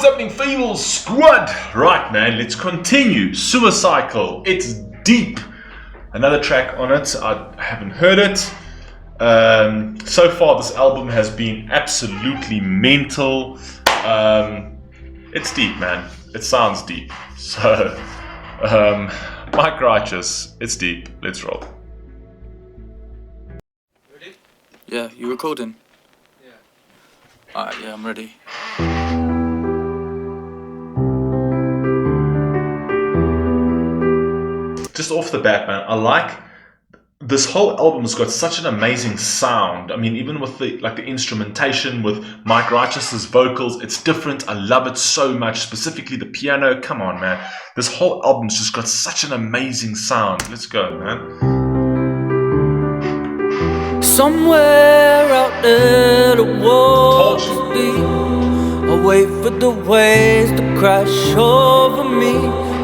happening, Fable squad? Right, man, let's continue. Suicycle. It's deep. Another track on it. I haven't heard it. So far, this album has been absolutely mental. It's deep, man. It sounds deep. So, Mike Righteous, it's deep. Let's roll. Ready? Yeah, you recording? Yeah. Alright, yeah, I'm ready. Just off the bat, man, I like this whole album's got such an amazing sound. I mean, even with the instrumentation with Mike Righteous's vocals, it's different. I love it so much, specifically the piano. Come on, man. This whole album's just got such an amazing sound. Let's go, man. Somewhere out there the walls be. I wait for the waves to crash over me.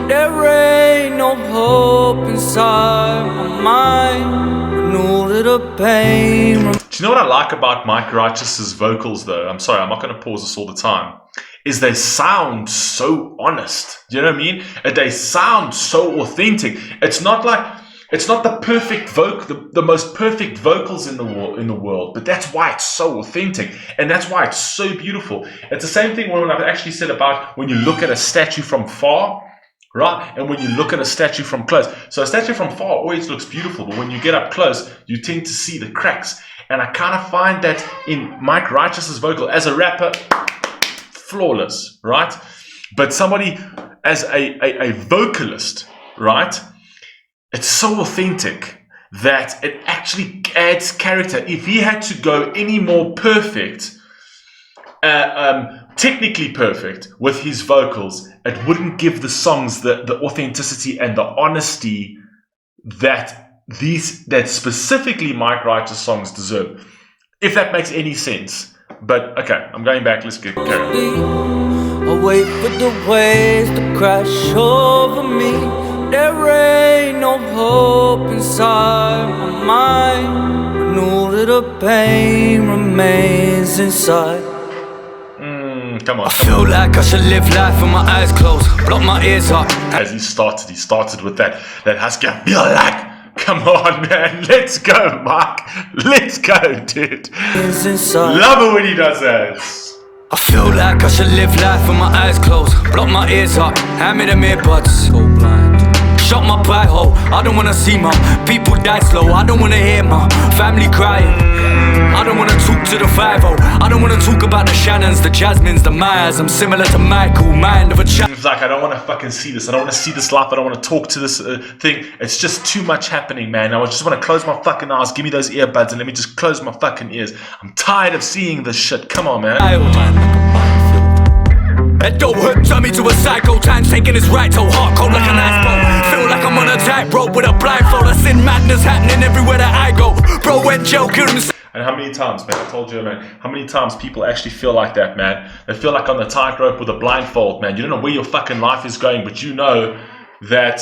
There ain't no hope inside my mind. Know that the pain. Do you know what I like about Mike Righteous's vocals, though? I'm sorry, I'm not going to pause this all the time. Is they sound so honest. Do you know what I mean? They sound so authentic. It's not the perfect the most perfect vocals in the world, but that's why it's so authentic, and that's why it's so beautiful. It's the same thing when I've actually said about when you look at a statue from far, right? And when you look at a statue from close. So a statue from far always looks beautiful, but when you get up close, you tend to see the cracks. And I kind of find that in Mike Righteous's vocal, as a rapper, flawless, right? But somebody as a vocalist, right? It's so authentic that it actually adds character. If he had to go any more perfect, technically perfect with his vocals, it wouldn't give the songs the authenticity and the honesty that specifically Mike Righteous songs deserve. If that makes any sense. But okay, I'm going back. Let's get carried on. I wait for the waves to crash over me. There ain't no hope inside my mind. I know that the pain remains inside. Come on. I feel like I should live life with my eyes closed, block my ears up. As he started with that husky. I feel like, come on, man, let's go, Mike. Let's go, dude. Love it when he does that. I feel like I should live life with my eyes closed, block my ears up, hand me them earbuds. Go blind. Shut my pie hole, I don't wanna see my people die slow. I don't wanna hear my family crying. I don't wanna talk to the 5-0. I don't wanna talk about the Shannons, the Jasmines, the Myers. I'm similar to Michael, mind of a child. It's like, I don't wanna fucking see this. I don't wanna see this life. I don't wanna talk to this thing. It's just too much happening, man. I just wanna close my fucking eyes. Give me those earbuds and let me just close my fucking ears. I'm tired of seeing this shit. Come on, man. That dope hook turned me to a psycho. Time's taking its right toe, hard cold like an iceberg. Feel like I'm on a tightrope with a blindfold. I see madness happening everywhere that I go. Bro went jail, killed himself. And how many times, man, I told you, man, how many times people actually feel like that, man? They feel like on the tightrope with a blindfold, man. You don't know where your fucking life is going, but you know that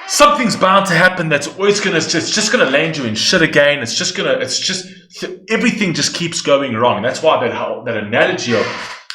something's bound to happen that's always it's just gonna land you in shit again. Everything just keeps going wrong. And that's why that analogy of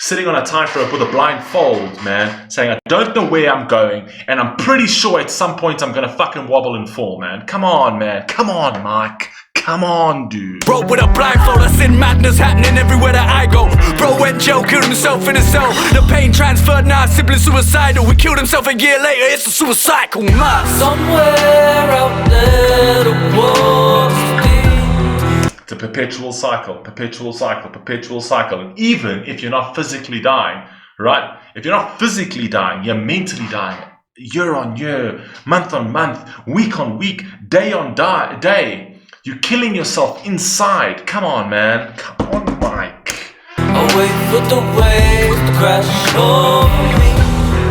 sitting on a tightrope with a blindfold, man, saying I don't know where I'm going, and I'm pretty sure at some point I'm gonna fucking wobble and fall, man. Come on, man. Come on, Mike. Come on, dude. Bro with a blindfold, I seen madness happening everywhere that I go. Bro went jail, killed himself in a cell. The pain transferred, now simply suicidal. We killed himself a year later, it's a suicidal, man. Somewhere out there the walls deep. It's a perpetual cycle, perpetual cycle, perpetual cycle. And even if you're not physically dying, right? If you're not physically dying, you're mentally dying. Year on year, month on month, week on week, day on day. You're killing yourself inside. Come on, man. Come on, Mike. I wait for the waves to crash over me.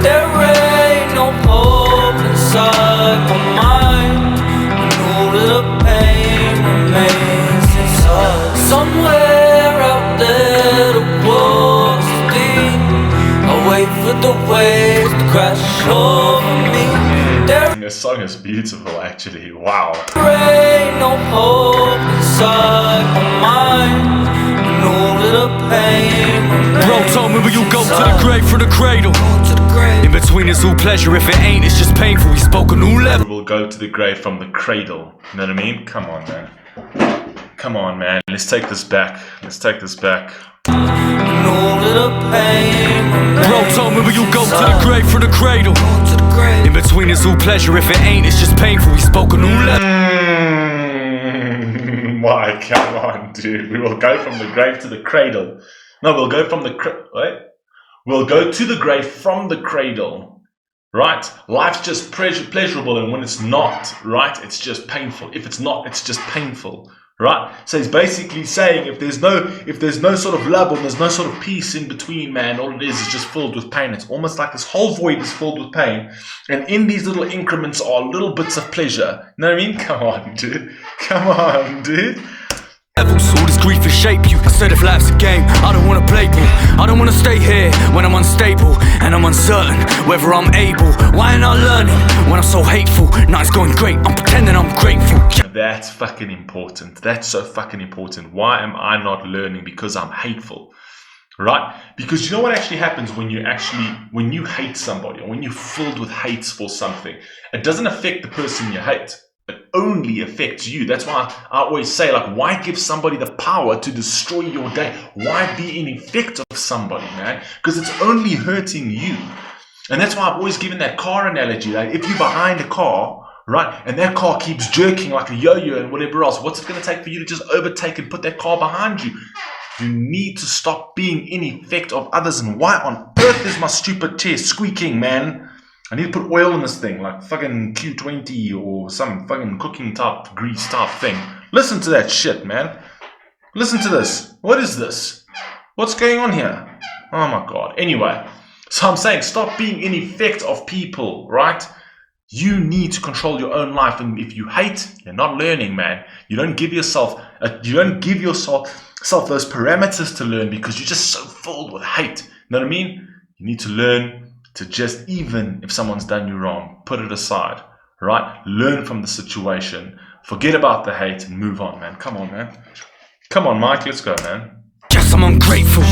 There ain't no hope inside my mind. I know that the pain remains inside. Somewhere out there the walls are deep. I wait for the waves to crash over me. This song is beautiful, actually. Wow. There ain't no hope inside my mind. I know that the pain remains. Bro told me, will you will go to the grave for the cradle. In between it's all pleasure, if it ain't, it's just painful. We spoke a new level. We will go to the grave from the cradle. You know what I mean? Come on, man. Come on, man. Let's take this back. Let's take this back. Bro told me we will go to the grave for the cradle. In between it's all pleasure, if it ain't, it's just painful. We spoke a new level. Why? Come on, dude. We will go from the grave to the cradle. No, we'll go from the wait. We'll go to the grave from the cradle. Right? Life's just pleasurable, and when it's not, right, it's just painful. If it's not, it's just painful. Right? So he's basically saying if there's no sort of love, or there's no sort of peace in between, man, all it is just filled with pain. It's almost like this whole void is filled with pain. And in these little increments are little bits of pleasure. You know what I mean? Come on, dude. Come on, dude. All this grief will shape you. Instead of life's a game, I don't wanna play ball. I don't wanna stay here when I'm unstable and I'm uncertain whether I'm able. Why am I learning when I'm so hateful? Now it's going great, I'm pretending I'm grateful. That's fucking important. That's so fucking important. Why am I not learning? Because I'm hateful. Right? Because you know what actually happens when you hate somebody, or when you're filled with hate for something? It doesn't affect the person you hate. It only affects you. That's why I always say, like, why give somebody the power to destroy your day? Why be in effect of somebody, man? Because it's only hurting you. And that's why I've always given that car analogy. Like, if you're behind a car, right, and that car keeps jerking like a yo-yo and whatever else, what's it going to take for you to just overtake and put that car behind you? You need to stop being in effect of others. And why on earth is my stupid chair squeaking, man? I need to put oil in this thing, like fucking Q20 or some fucking cooking type, grease type thing. Listen to that shit, man. Listen to this. What is this? What's going on here? Oh my god. Anyway, so I'm saying stop being in effect of people, right? You need to control your own life, and if you hate, you're not learning, man. You don't give yourself those parameters to learn because you're just so filled with hate. You know what I mean? You need to learn to just, even if someone's done you wrong, put it aside, right? Learn from the situation. Forget about the hate and move on, man. Come on, man. Come on, Mike. Let's go, man. Guess I'm ungrateful.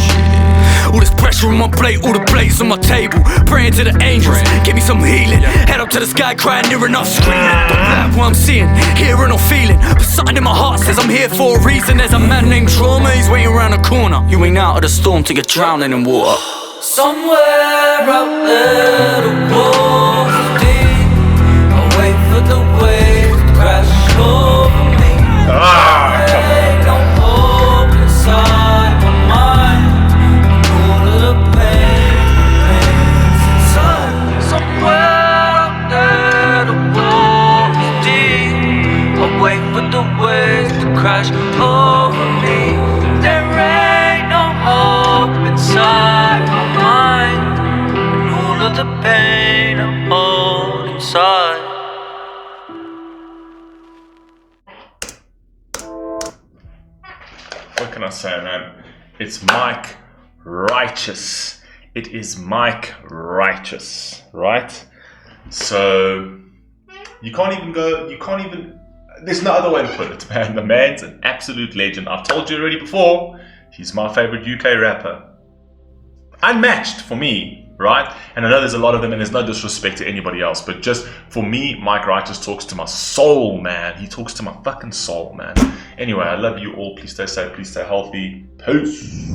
All this pressure on my plate, all the plates on my table. Praying to the angels, give me some healing. Head up to the sky, crying near enough, screaming. Don't laugh what I'm seeing, hearing or feeling. But something in my heart says I'm here for a reason. There's a man named Trauma, he's waiting around the corner. You ain't out of the storm till you're drowning in water. Somewhere out there the water's deep. I wait for the waves to crash over me. Ain't no hope inside my mind. All of the pain's inside. Somewhere out there the water's deep. I wait for the waves to crash over me. There ain't no hope inside my mind, and all of the pain I hold inside. What can I say, man? It's Mike Righteous. It is Mike Righteous, right? So you can't even, there's no other way to put it, man. The man's an absolute legend. I've told you already before, he's my favorite UK rapper. Unmatched for me, right? And I know there's a lot of them, and there's no disrespect to anybody else, but just for me, Mike Righteous talks to my soul, man. He talks to my fucking soul, man. Anyway, I love you all. Please stay safe. Please stay healthy. Peace.